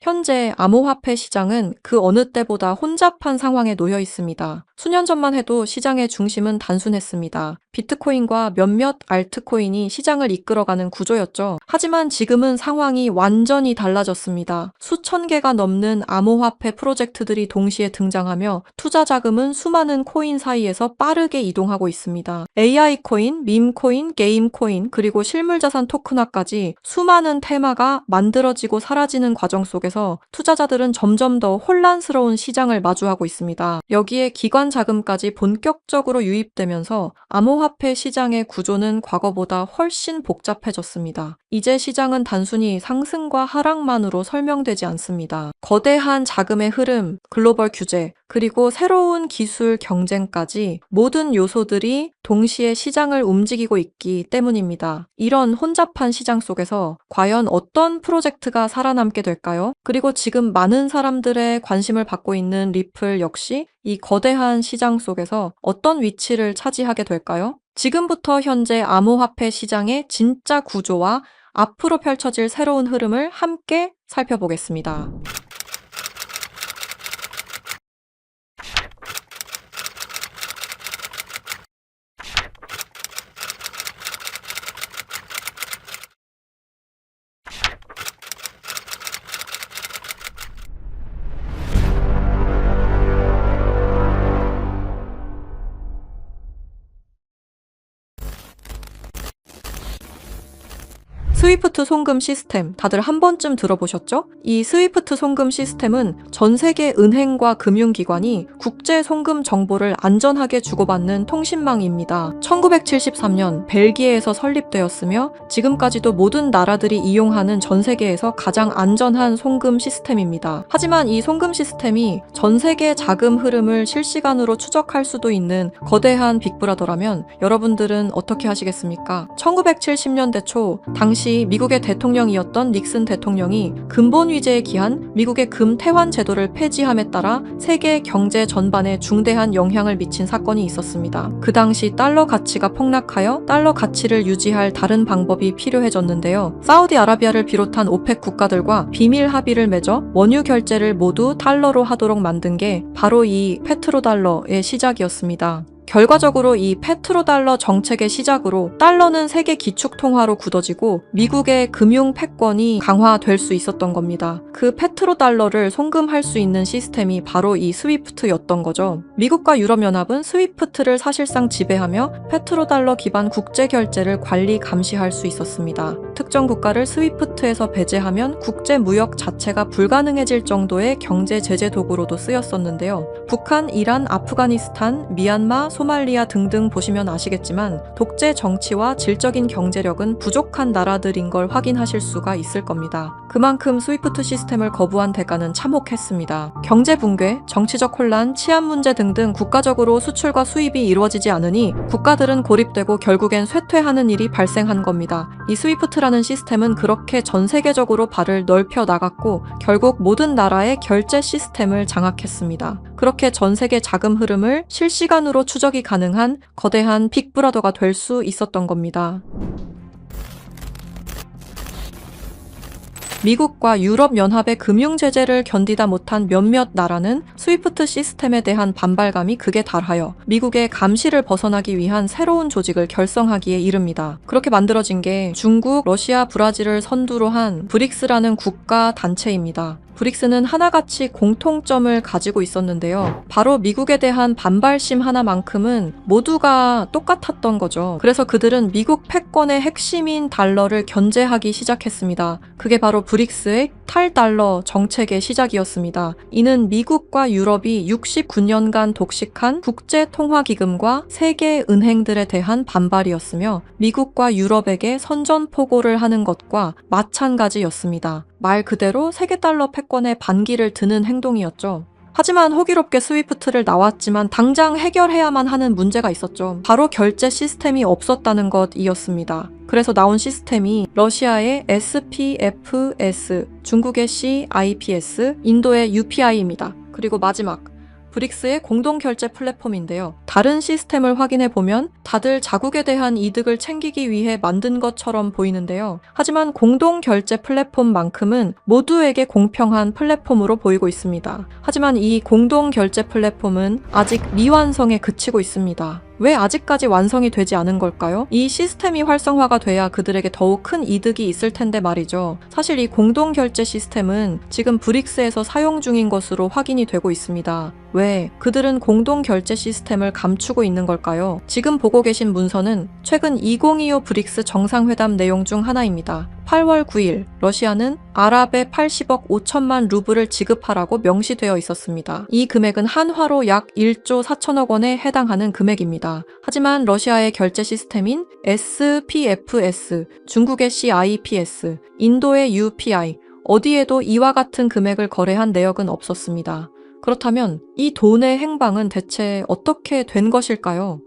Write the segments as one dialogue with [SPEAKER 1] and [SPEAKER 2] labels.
[SPEAKER 1] 현재 암호화폐 시장은 그 어느 때보다 혼잡한 상황에 놓여 있습니다. 수년 전만 해도 시장의 중심은 단순했습니다. 비트코인과 몇몇 알트코인이 시장을 이끌어가는 구조였죠. 하지만 지금은 상황이 완전히 달라졌습니다. 수천 개가 넘는 암호화폐 프로젝트들이 동시에 등장하며 투자 자금은 수많은 코인 사이에서 빠르게 이동하고 있습니다. AI 코인, 밈 코인, 게임 코인, 그리고 실물 자산 토큰화까지 수많은 테마가 만들어지고 사라지는 과정 속에서 투자자들은 점점 더 혼란스러운 시장을 마주하고 있습니다. 여기에 기관 자금까지 본격적으로 유입되면서 암호화폐 시장의 구조는 과거보다 훨씬 복잡해졌습니다. 이제 시장은 단순히 상승과 하락만으로 설명되지 않습니다. 거대한 자금의 흐름, 글로벌 규제, 그리고 새로운 기술 경쟁까지 모든 요소들이 동시에 시장을 움직이고 있기 때문입니다. 이런 혼잡한 시장 속에서 과연 어떤 프로젝트가 살아남게 될까요? 그리고 지금 많은 사람들의 관심을 받고 있는 리플 역시 이 거대한 시장 속에서 어떤 위치를 차지하게 될까요? 지금부터 현재 암호화폐 시장의 진짜 구조와 앞으로 펼쳐질 새로운 흐름을 함께 살펴보겠습니다. 스위프트 송금 시스템 다들 한 번쯤 들어보셨죠? 이 스위프트 송금 시스템은 전 세계 은행과 금융기관이 국제 송금 정보를 안전하게 주고받는 통신망입니다. 1973년 벨기에에서 설립되었으며 지금까지도 모든 나라들이 이용하는 전 세계에서 가장 안전한 송금 시스템입니다. 하지만 이 송금 시스템이 전 세계 자금 흐름을 실시간으로 추적할 수도 있는 거대한 빅브라더라면 여러분들은 어떻게 하시겠습니까? 1970년대 초 당시 미국의 대통령이었던 닉슨 대통령이 근본 위제에 기한 미국의 금태환 제도를 폐지함에 따라 세계 경제 전반에 중대한 영향을 미친 사건이 있었습니다. 그 당시 달러 가치가 폭락하여 달러 가치를 유지할 다른 방법이 필요해졌는데요. 사우디아라비아를 비롯한 오펙 국가들과 비밀 합의를 맺어 원유 결제를 모두 달러로 하도록 만든 게 바로 이 페트로달러의 시작이었습니다. 결과적으로 이 페트로달러 정책의 시작으로 달러는 세계 기축통화로 굳어지고 미국의 금융 패권이 강화될 수 있었던 겁니다. 그 페트로달러를 송금할 수 있는 시스템이 바로 이 스위프트였던 거죠. 미국과 유럽연합은 스위프트를 사실상 지배하며 페트로달러 기반 국제결제를 관리 감시할 수 있었습니다. 특정 국가를 스위프트에서 배제하면 국제무역 자체가 불가능해질 정도의 경제 제재 도구로도 쓰였었는데요. 북한, 이란, 아프가니스탄, 미얀마, 소말리아 등등 보시면 아시겠지만 독재 정치와 질적인 경제력은 부족한 나라들인 걸 확인하실 수가 있을 겁니다. 그만큼 스위프트 시스템을 거부한 대가는 참혹했습니다. 경제 붕괴, 정치적 혼란, 치안 문제 등등 국가적으로 수출과 수입이 이루어지지 않으니 국가들은 고립되고 결국엔 쇠퇴하는 일이 발생한 겁니다. 이 스위프트라는 시스템은 그렇게 전 세계적으로 발을 넓혀 나갔고 결국 모든 나라의 결제 시스템을 장악했습니다. 그렇게 전 세계 자금 흐름을 실시간으로 추적이 가능한 거대한 빅브라더가 될 수 있었던 겁니다. 미국과 유럽연합의 금융제재를 견디다 못한 몇몇 나라는 스위프트 시스템에 대한 반발감이 극에 달하여 미국의 감시를 벗어나기 위한 새로운 조직을 결성하기에 이릅니다. 그렇게 만들어진 게 중국, 러시아, 브라질을 선두로 한 브릭스라는 국가 단체입니다. 브릭스는 하나같이 공통점을 가지고 있었는데요. 바로 미국에 대한 반발심 하나만큼은 모두가 똑같았던 거죠. 그래서 그들은 미국 패권의 핵심인 달러를 견제하기 시작했습니다. 그게 바로 브릭스의 탈달러 정책의 시작이었습니다. 이는 미국과 유럽이 69년간 독식한 국제통화기금과 세계 은행들에 대한 반발이었으며 미국과 유럽에게 선전포고를 하는 것과 마찬가지였습니다. 말 그대로 세계달러 패권에 반기를 드는 행동이었죠. 하지만 호기롭게 스위프트를 나왔지만 당장 해결해야만 하는 문제가 있었죠. 바로 결제 시스템이 없었다는 것이었습니다. 그래서 나온 시스템이 러시아의 SPFS, 중국의 CIPS, 인도의 UPI입니다. 그리고 마지막 브릭스의 공동결제 플랫폼인데요. 다른 시스템을 확인해 보면 다들 자국에 대한 이득을 챙기기 위해 만든 것처럼 보이는데요. 하지만 공동결제 플랫폼만큼은 모두에게 공평한 플랫폼으로 보이고 있습니다. 하지만 이 공동결제 플랫폼은 아직 미완성에 그치고 있습니다. 왜 아직까지 완성이 되지 않은 걸까요? 이 시스템이 활성화가 돼야 그들에게 더욱 큰 이득이 있을 텐데 말이죠. 사실 이 공동결제 시스템은 지금 브릭스에서 사용 중인 것으로 확인이 되고 있습니다. 왜? 그들은 공동결제 시스템을 감추고 있는 걸까요? 지금 보고 계신 문서는 최근 2025 브릭스 정상회담 내용 중 하나입니다. 8월 9일 러시아는 아랍에 80억 5천만 루블을 지급하라고 명시되어 있었습니다. 이 금액은 한화로 약 1조 4천억 원에 해당하는 금액입니다. 하지만 러시아의 결제 시스템인 SPFS, 중국의 CIPS, 인도의 UPI, 어디에도 이와 같은 금액을 거래한 내역은 없었습니다. 그렇다면 이 돈의 행방은 대체 어떻게 된 것일까요?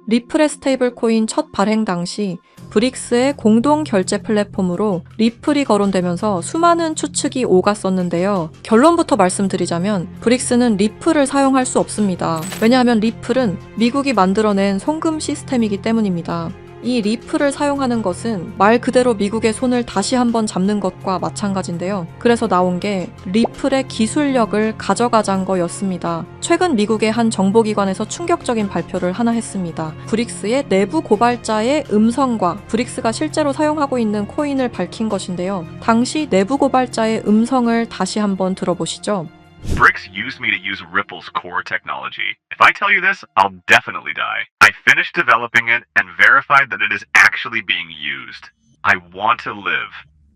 [SPEAKER 1] 리플의 스테이블 코인 첫 발행 당시 브릭스의 공동 결제 플랫폼으로 리플이 거론되면서 수많은 추측이 오갔었는데요. 결론부터 말씀드리자면 브릭스는 리플을 사용할 수 없습니다. 왜냐하면 리플은 미국이 만들어낸 송금 시스템이기 때문입니다. 이 리플을 사용하는 것은 말 그대로 미국의 손을 다시 한번 잡는 것과 마찬가지인데요. 그래서 나온 게 리플의 기술력을 가져가자는 거였습니다. 최근 미국의 한 정보기관에서 충격적인 발표를 하나 했습니다. 브릭스의 내부 고발자의 음성과 브릭스가 실제로 사용하고 있는 코인을 밝힌 것인데요. 당시 내부 고발자의 음성을 다시 한번 들어보시죠.
[SPEAKER 2] Brix used me to use Ripple's core technology. If I tell you this, I'll definitely die. I finished developing it and verified that it is actually being used. I want to live.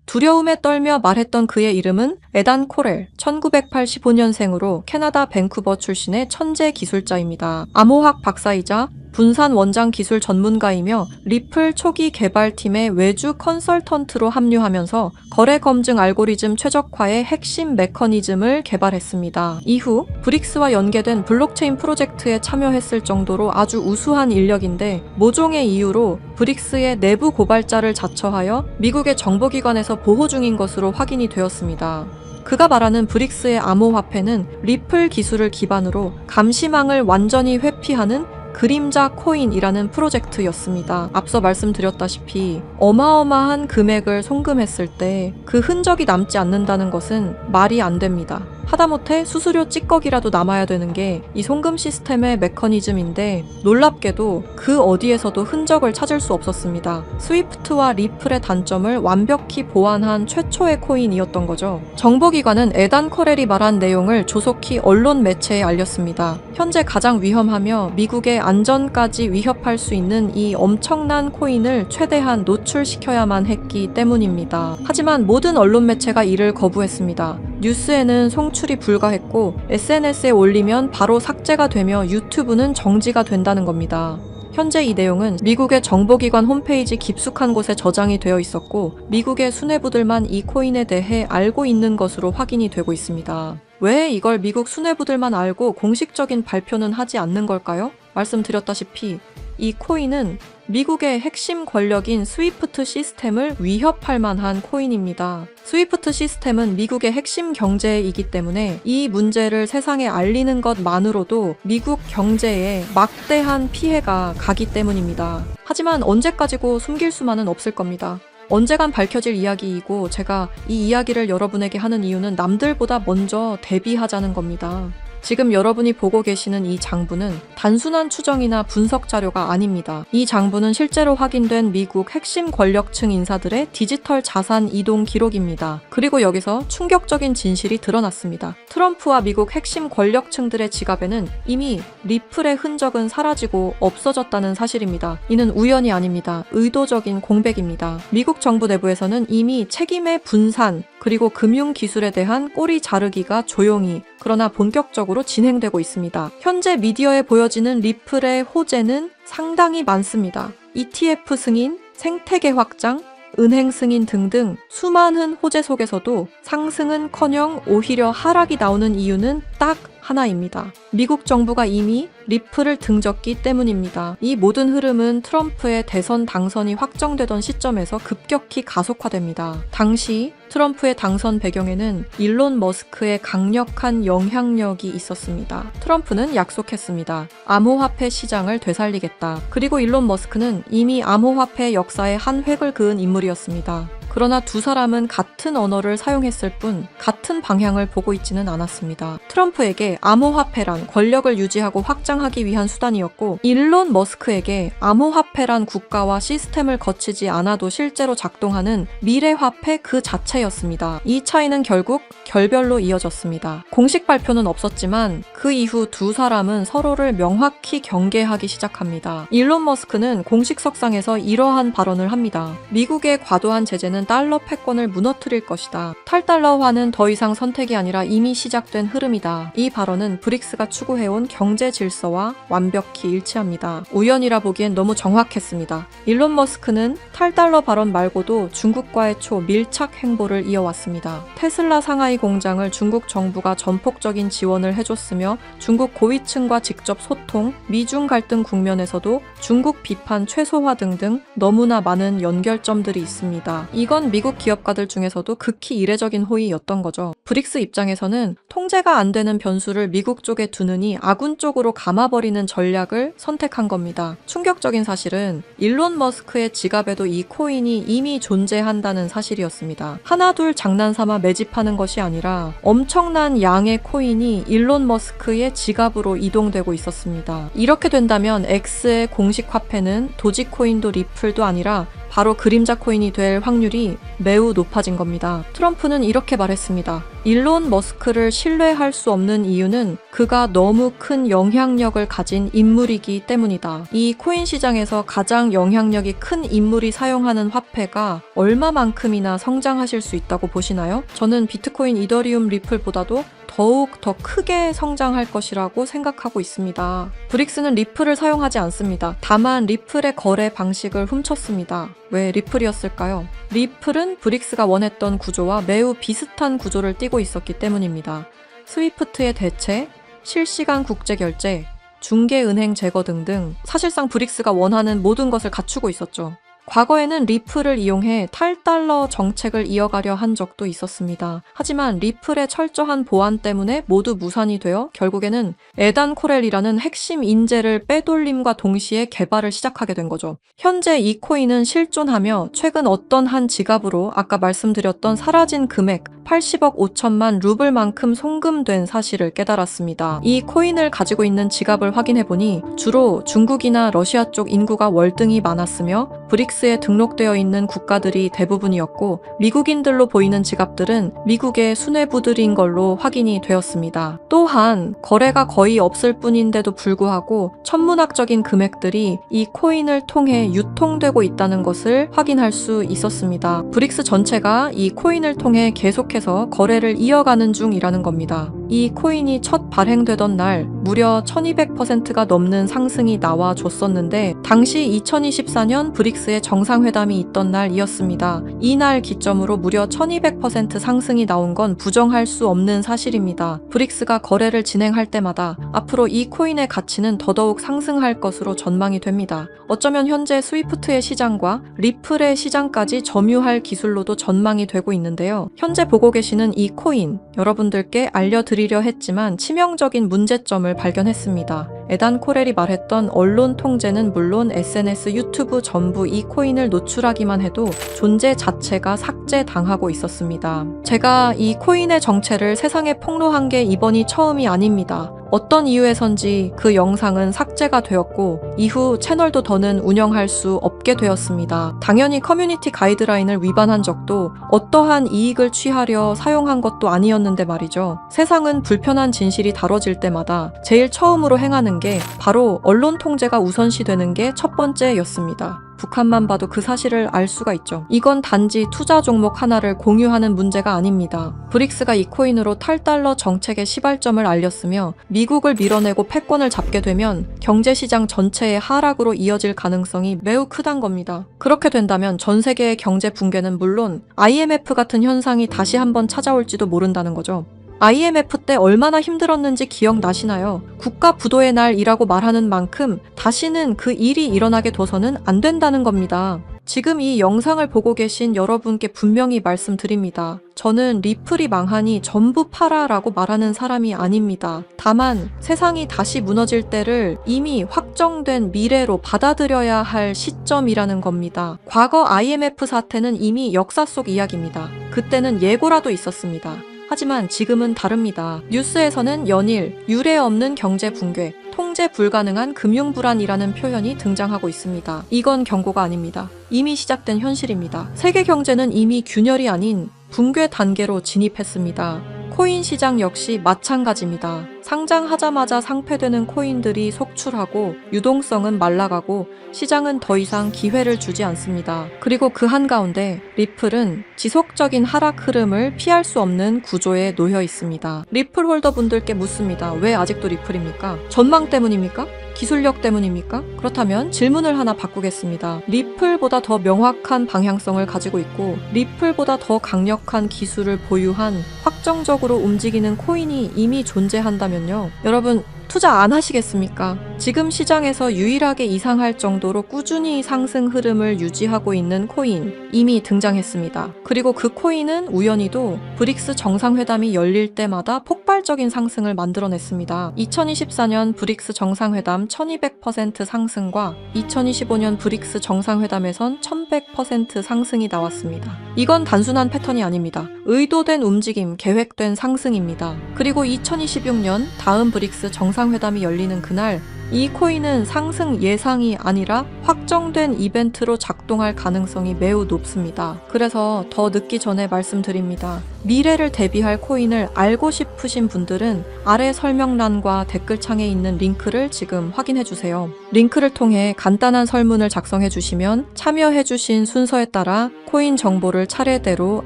[SPEAKER 1] 두려움에 떨며 말했던 그의 이름은 에단 코렐, 1985년생으로 캐나다 밴쿠버 출신의 천재 기술자입니다. 암호학 박사이자 분산 원장 기술 전문가이며 리플 초기 개발팀의 외주 컨설턴트로 합류하면서 거래 검증 알고리즘 최적화의 핵심 메커니즘을 개발했습니다. 이후 브릭스와 연계된 블록체인 프로젝트에 참여했을 정도로 아주 우수한 인력인데 모종의 이유로 브릭스의 내부 고발자를 자처하여 미국의 정보기관에서 보호 중인 것으로 확인이 되었습니다. 그가 말하는 브릭스의 암호화폐는 리플 기술을 기반으로 감시망을 완전히 회피하는 그림자 코인이라는 프로젝트였습니다. 앞서 말씀드렸다시피 어마어마한 금액을 송금했을 때 그 흔적이 남지 않는다는 것은 말이 안 됩니다. 하다못해 수수료 찌꺼기라도 남아야 되는 게 이 송금 시스템의 메커니즘인데 놀랍게도 그 어디에서도 흔적을 찾을 수 없었습니다. 스위프트와 리플의 단점을 완벽히 보완한 최초의 코인이었던 거죠. 정보기관은 에단 커렐이 말한 내용을 조속히 언론 매체에 알렸습니다. 현재 가장 위험하며 미국의 안전까지 위협할 수 있는 이 엄청난 코인을 최대한 노출시켜야만 했기 때문입니다. 하지만 모든 언론 매체가 이를 거부했습니다. 뉴스에는 송출이 불가했고 SNS에 올리면 바로 삭제가 되며 유튜브는 정지가 된다는 겁니다. 현재 이 내용은 미국의 정보기관 홈페이지 깊숙한 곳에 저장이 되어 있었고 미국의 수뇌부들만 이 코인에 대해 알고 있는 것으로 확인이 되고 있습니다. 왜 이걸 미국 수뇌부들만 알고 공식적인 발표는 하지 않는 걸까요? 말씀드렸다시피 이 코인은 미국의 핵심 권력인 스위프트 시스템을 위협할 만한 코인입니다. 스위프트 시스템은 미국의 핵심 경제이기 때문에 이 문제를 세상에 알리는 것만으로도 미국 경제에 막대한 피해가 가기 때문입니다. 하지만 언제까지고 숨길 수만은 없을 겁니다. 언젠간 밝혀질 이야기이고 제가 이 이야기를 여러분에게 하는 이유는 남들보다 먼저 대비하자는 겁니다. 지금 여러분이 보고 계시는 이 장부는 단순한 추정이나 분석 자료가 아닙니다. 이 장부는 실제로 확인된 미국 핵심 권력층 인사들의 디지털 자산 이동 기록입니다. 그리고 여기서 충격적인 진실이 드러났습니다. 트럼프와 미국 핵심 권력층들의 지갑에는 이미 리플의 흔적은 사라지고 없어졌다는 사실입니다. 이는 우연이 아닙니다. 의도적인 공백입니다. 미국 정부 내부에서는 이미 책임의 분산 그리고 금융 기술에 대한 꼬리 자르기가 조용히 그러나 본격적으로 진행되고 있습니다. 현재 미디어에 보여지는 리플의 호재는 상당히 많습니다. ETF 승인, 생태계 확장, 은행 승인 등등 수많은 호재 속에서도 상승은커녕 오히려 하락이 나오는 이유는 딱 하나입니다. 미국 정부가 이미 리플을 등졌기 때문입니다. 이 모든 흐름은 트럼프의 대선 당선이 확정되던 시점에서 급격히 가속화됩니다. 당시 트럼프의 당선 배경에는 일론 머스크의 강력한 영향력이 있었습니다. 트럼프는 약속했습니다. 암호화폐 시장을 되살리겠다. 그리고 일론 머스크는 이미 암호화폐 역사에 한 획을 그은 인물이었습니다. 그러나 두 사람은 같은 언어를 사용했을 뿐 같은 방향을 보고 있지는 않았습니다. 트럼프에게 암호화폐란 권력을 유지하고 확장하기 위한 수단이었고, 일론 머스크에게 암호화폐란 국가와 시스템을 거치지 않아도 실제로 작동하는 미래화폐 그 자체였습니다. 이 차이는 결국 결별로 이어졌습니다. 공식 발표는 없었지만 그 이후 두 사람은 서로를 명확히 경계하기 시작합니다. 일론 머스크는 공식 석상에서 이러한 발언을 합니다. 미국의 과도한 제재는 달러 패권을 무너뜨릴 것이다. 탈달러화는 더 이상 선택이 아니라 이미 시작된 흐름이다. 이 발언은 브릭스가 추구해온 경제 질서와 완벽히 일치합니다. 우연이라 보기엔 너무 정확했습니다. 일론 머스크는 탈달러 발언 말고도 중국과의 초밀착 행보를 이어왔습니다. 테슬라 상하이 공장을 중국 정부가 전폭적인 지원을 해줬으며 중국 고위층과 직접 소통, 미중 갈등 국면에서도 중국 비판 최소화 등등 너무나 많은 연결점들이 있습니다. 이건 미국 기업가들 중에서도 극히 이례적인 호의였던 거죠. 브릭스 입장에서는 통제가 안 되는 변수를 미국 쪽에 두느니 아군 쪽으로 감아버리는 전략을 선택한 겁니다. 충격적인 사실은 일론 머스크의 지갑에도 이 코인이 이미 존재한다는 사실이었습니다. 하나둘 장난삼아 매집하는 것이 아니라 엄청난 양의 코인이 일론 머스크의 지갑으로 이동되고 있었습니다. 이렇게 된다면 X의 공식 화폐는 도지코인도 리플도 아니라 바로 그림자 코인이 될 확률이 매우 높아진 겁니다. 트럼프는 이렇게 말했습니다. 일론 머스크를 신뢰할 수 없는 이유는 그가 너무 큰 영향력을 가진 인물이기 때문이다. 이 코인 시장에서 가장 영향력이 큰 인물이 사용하는 화폐가 얼마만큼이나 성장하실 수 있다고 보시나요? 저는 비트코인, 이더리움, 리플보다도 더욱 더 크게 성장할 것이라고 생각하고 있습니다. 브릭스는 리플을 사용하지 않습니다. 다만 리플의 거래 방식을 훔쳤습니다. 왜 리플이었을까요? 리플은 브릭스가 원했던 구조와 매우 비슷한 구조를 띠고 있었기 때문입니다. 스위프트의 대체, 실시간 국제결제, 중개은행 제거 등등 사실상 브릭스가 원하는 모든 것을 갖추고 있었죠. 과거에는 리플을 이용해 탈달러 정책을 이어가려 한 적도 있었습니다. 하지만 리플의 철저한 보안 때문에 모두 무산이 되어 결국에는 에단 코렐이라는 핵심 인재를 빼돌림과 동시에 개발을 시작하게 된 거죠. 현재 이 코인은 실존하며 최근 어떤 한 지갑으로 아까 말씀드렸던 사라진 금액 80억 5천만 루블만큼 송금된 사실을 깨달았습니다. 이 코인을 가지고 있는 지갑을 확인해보니 주로 중국이나 러시아 쪽 인구가 월등히 많았으며 브릭스에 등록되어 있는 국가들이 대부분이었고 미국인들로 보이는 지갑들은 미국의 수뇌부들인 걸로 확인이 되었습니다. 또한 거래가 거의 없을 뿐인데도 불구하고 천문학적인 금액들이 이 코인을 통해 유통되고 있다는 것을 확인할 수 있었습니다. 브릭스 전체가 이 코인을 통해 계속해서 거래를 이어가는 중이라는 겁니다. 이 코인이 첫 발행되던 날 무려 1200%가 넘는 상승이 나와줬었는데 당시 2024년 브릭스의 정상회담이 있던 날이었습니다. 이날 기점으로 무려 1200% 상승이 나온 건 부정할 수 없는 사실입니다. 브릭스가 거래를 진행할 때마다 앞으로 이 코인의 가치는 더더욱 상승할 것으로 전망이 됩니다. 어쩌면 현재 스위프트의 시장과 리플의 시장까지 점유할 기술로도 전망이 되고 있는데요. 현재 보고 계시는 이 코인, 여러분들께 알려드리려 했지만 치명적인 문제점을 발견했습니다. 에단 코렐이 말했던 언론 통제는 물론 SNS, 유튜브 전부 이 코인을 노출하기만 해도 존재 자체가 삭제당하고 있었습니다. 제가 이 코인의 정체를 세상에 폭로한 게 이번이 처음이 아닙니다. 어떤 이유에선지 그 영상은 삭제가 되었고 이후 채널도 더는 운영할 수 없게 되었습니다. 당연히 커뮤니티 가이드라인을 위반한 적도 어떠한 이익을 취하려 사용한 것도 아니었는데 말이죠. 세상은 불편한 진실이 다뤄질 때마다 제일 처음으로 행하는 게 바로 언론 통제가 우선시되는 게 첫 번째였습니다. 북한만 봐도 그 사실을 알 수가 있죠. 이건 단지 투자 종목 하나를 공유하는 문제가 아닙니다. 브릭스가 이 코인으로 탈달러 정책의 시발점을 알렸으며 미국을 밀어내고 패권을 잡게 되면 경제시장 전체의 하락으로 이어질 가능성이 매우 크단 겁니다. 그렇게 된다면 전 세계의 경제 붕괴는 물론 IMF 같은 현상이 다시 한번 찾아올지도 모른다는 거죠. IMF 때 얼마나 힘들었는지 기억나시나요? 국가 부도의 날이라고 말하는 만큼 다시는 그 일이 일어나게 둬서는 안 된다는 겁니다. 지금 이 영상을 보고 계신 여러분께 분명히 말씀드립니다. 저는 리플이 망하니 전부 팔아라고 말하는 사람이 아닙니다. 다만 세상이 다시 무너질 때를 이미 확정된 미래로 받아들여야 할 시점이라는 겁니다. 과거 IMF 사태는 이미 역사 속 이야기입니다. 그때는 예고라도 있었습니다. 하지만 지금은 다릅니다. 뉴스에서는 연일 유례 없는 경제 붕괴, 통제 불가능한 금융 불안이라는 표현이 등장하고 있습니다. 이건 경고가 아닙니다. 이미 시작된 현실입니다. 세계 경제는 이미 균열이 아닌 붕괴 단계로 진입했습니다. 코인 시장 역시 마찬가지입니다. 상장하자마자 상폐되는 코인들이 속출하고 유동성은 말라가고 시장은 더 이상 기회를 주지 않습니다. 그리고 그 한가운데 리플은 지속적인 하락 흐름을 피할 수 없는 구조에 놓여 있습니다. 리플 홀더분들께 묻습니다. 왜 아직도 리플입니까? 전망 때문입니까? 기술력 때문입니까? 그렇다면 질문을 하나 바꾸겠습니다. 리플보다 더 명확한 방향성을 가지고 있고 리플보다 더 강력한 기술을 보유한 확정적으로 움직이는 코인이 이미 존재한다면요. 여러분 투자 안 하시겠습니까? 지금 시장에서 유일하게 이상할 정도로 꾸준히 상승 흐름을 유지하고 있는 코인 이미 등장했습니다. 그리고 그 코인은 우연히도 브릭스 정상회담이 열릴 때마다 폭발적인 상승을 만들어냈습니다. 2024년 브릭스 정상회담 1200% 상승과 2025년 브릭스 정상회담에선 1100% 상승이 나왔습니다. 이건 단순한 패턴이 아닙니다. 의도된 움직임, 계획된 상승입니다. 그리고 2026년 다음 브릭스 정상회담이 열리는 그날 이 코인은 상승 예상이 아니라 확정된 이벤트로 작동할 가능성이 매우 높습니다. 그래서 더 늦기 전에 말씀드립니다. 미래를 대비할 코인을 알고 싶으신 분들은 아래 설명란과 댓글창에 있는 링크를 지금 확인해주세요. 링크를 통해 간단한 설문을 작성해주시면 참여해주신 순서에 따라 코인 정보를 차례대로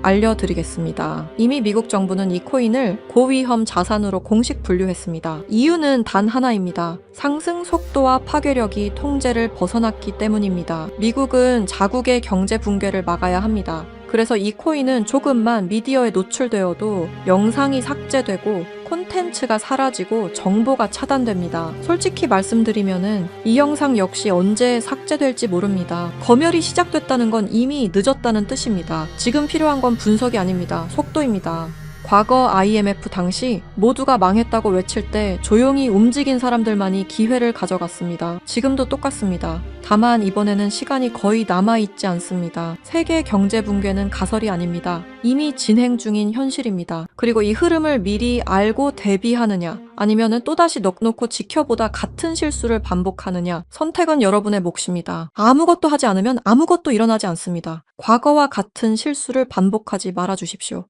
[SPEAKER 1] 알려드리겠습니다. 이미 미국 정부는 이 코인을 고위험 자산으로 공식 분류했습니다. 이유는 단 하나입니다. 상승 속도와 파괴력이 통제를 벗어났기 때문입니다. 미국은 자국의 경제 붕괴를 막아야 합니다. 그래서 이 코인은 조금만 미디어에 노출되어도 영상이 삭제되고 콘텐츠가 사라지고 정보가 차단됩니다. 솔직히 말씀드리면은 이 영상 역시 언제 삭제될지 모릅니다. 검열이 시작됐다는 건 이미 늦었다는 뜻입니다. 지금 필요한 건 분석이 아닙니다. 속도입니다. 과거 IMF 당시 모두가 망했다고 외칠 때 조용히 움직인 사람들만이 기회를 가져갔습니다. 지금도 똑같습니다. 다만 이번에는 시간이 거의 남아있지 않습니다. 세계 경제 붕괴는 가설이 아닙니다. 이미 진행 중인 현실입니다. 그리고 이 흐름을 미리 알고 대비하느냐 아니면은 또다시 넉넉히 지켜보다 같은 실수를 반복하느냐 선택은 여러분의 몫입니다. 아무것도 하지 않으면 아무것도 일어나지 않습니다. 과거와 같은 실수를 반복하지 말아주십시오.